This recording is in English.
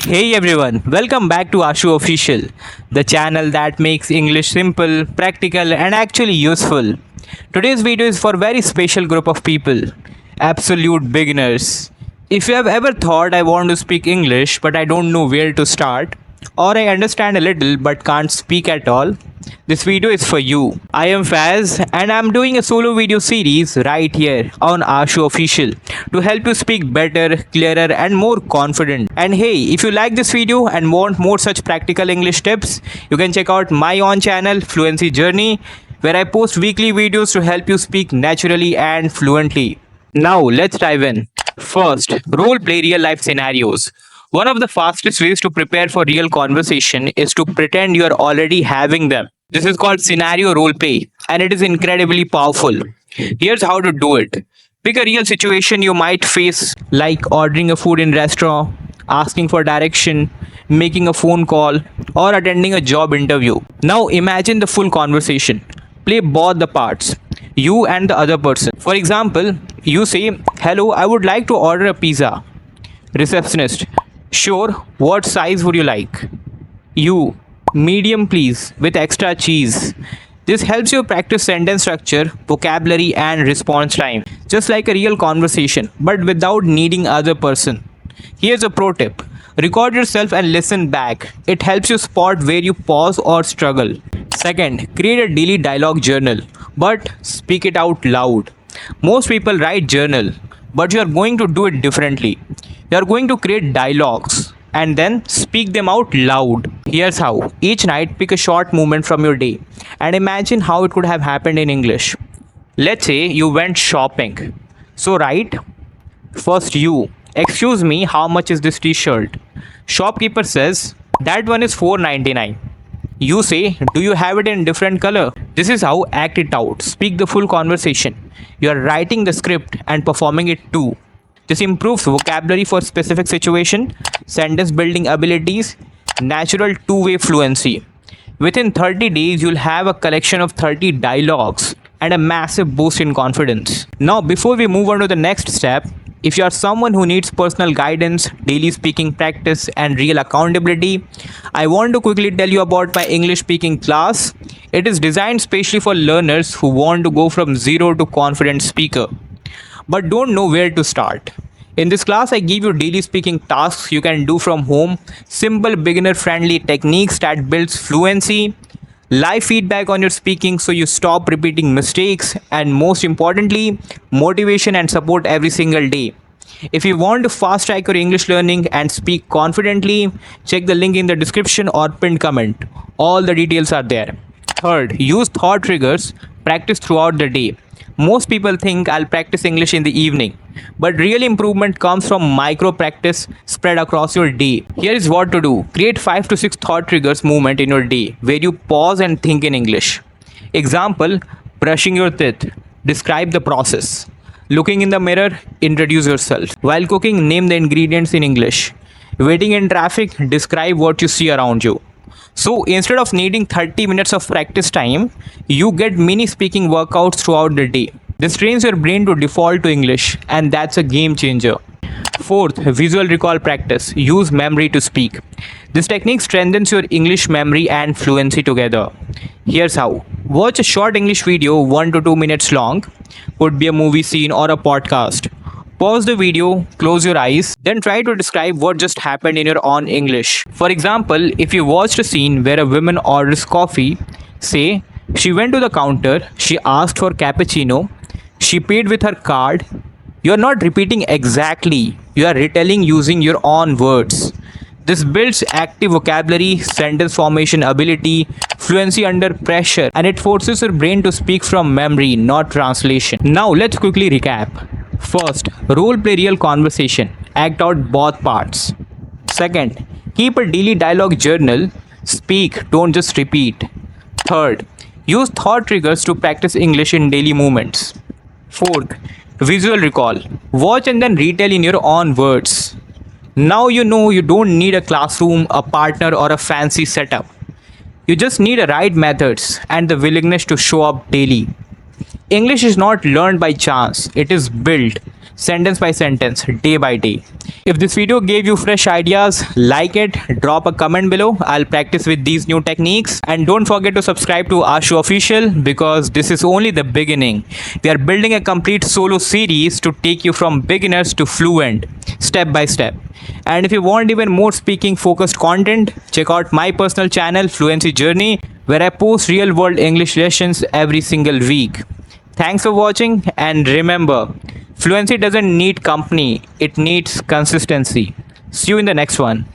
Hey everyone, welcome back to Ashu Official, the channel that makes English simple, practical, and actually useful. Today's video is for a very special group of people, absolute beginners. If you have ever thought I want to speak English but I don't know where to start, or I understand a little but can't speak at all, this video is for you. I am Faz and I'm doing a solo video series right here on Ashu Official to help you speak better, clearer and more confident. And hey, if you like this video and want more such practical English tips, you can check out my own channel Fluency Journey where I post weekly videos to help you speak naturally and fluently. Now let's dive in. First, role play real life scenarios. One of the fastest ways to prepare for real conversation is to pretend you are already having them. This is called scenario role play and it is incredibly powerful. Here's how to do it. Pick a real situation you might face like ordering a food in restaurant, asking for direction, making a phone call or attending a job interview. Now imagine the full conversation. Play both the parts, you and the other person. For example, you say, "Hello, I would like to order a pizza." Receptionist, "Sure, what size would you like?" You, "Medium please, with extra cheese." This helps you practice sentence structure, vocabulary and response time, just like a real conversation, but without needing other person. Here's a pro tip. Record yourself and listen back. It helps you spot where you pause or struggle. Second, create a daily dialogue journal, but speak it out loud. Most people write journal, but you are going to do it differently. You are going to create dialogues and then speak them out loud. Here's how. Each night pick a short moment from your day and imagine how it could have happened in English. Let's say you went shopping. So write, first you, "Excuse me, how much is this t-shirt?" Shopkeeper says, "That one is $4.99. You say, "Do you have it in different color?" This is how act it out. Speak the full conversation. You are writing the script and performing it too. This improves vocabulary for specific situation, sentence building abilities, natural two-way fluency. Within 30 days, you'll have a collection of 30 dialogues and a massive boost in confidence. Now, before we move on to the next step, if you are someone who needs personal guidance, daily speaking practice, and real accountability, I want to quickly tell you about my English speaking class. It is designed specially for learners who want to go from zero to confident speaker, but don't know where to start. In this class, I give you daily speaking tasks you can do from home, simple beginner-friendly techniques that builds fluency, live feedback on your speaking so you stop repeating mistakes, and most importantly, motivation and support every single day. If you want to fast track your English learning and speak confidently, check the link in the description or pinned comment. All the details are there. Third, use thought triggers, practice throughout the day. Most people think I'll practice English in the evening, but real improvement comes from micro practice spread across your day. Here is what to do. Create 5 to 6 thought triggers movement in your day where you pause and think in English. Example, brushing your teeth. Describe the process. Looking in the mirror, introduce yourself. While cooking, name the ingredients in English. Waiting in traffic, describe what you see around you. So instead of needing 30 minutes of practice time, you get mini speaking workouts throughout the day. This trains your brain to default to English, and that's a game changer. Fourth, visual recall practice. Use memory to speak. This technique strengthens your English memory and fluency together. Here's how. Watch a short English video 1 to 2 minutes long. Could be a movie scene or a podcast. Pause the video, close your eyes, then try to describe what just happened in your own English. For example, if you watched a scene where a woman orders coffee, say, "She went to the counter, she asked for cappuccino, she paid with her card." You are not repeating exactly, you are retelling using your own words. This builds active vocabulary, sentence formation ability, fluency under pressure, and it forces your brain to speak from memory, not translation. Now let's quickly recap. First, role play real conversation. Act out both parts. Second, keep a daily dialogue journal. Speak, don't just repeat. Third, use thought triggers to practice English in daily movements. Fourth, visual recall. Watch and then retell in your own words. Now you know you don't need a classroom, a partner, or a fancy setup. You just need the right methods and the willingness to show up daily. English is not learned by chance, it is built. sentence by sentence, day by day. If this video gave you fresh ideas, like it, drop a comment below. I'll practice with these new techniques. And don't forget to subscribe to Ashu Official because this is only the beginning. We are building a complete solo series to take you from beginners to fluent, step by step. And if you want even more speaking focused content, check out my personal channel Fluency Journey, where I post real world English lessons every single week. Thanks for watching, and remember, fluency doesn't need company, it needs consistency. See you in the next one.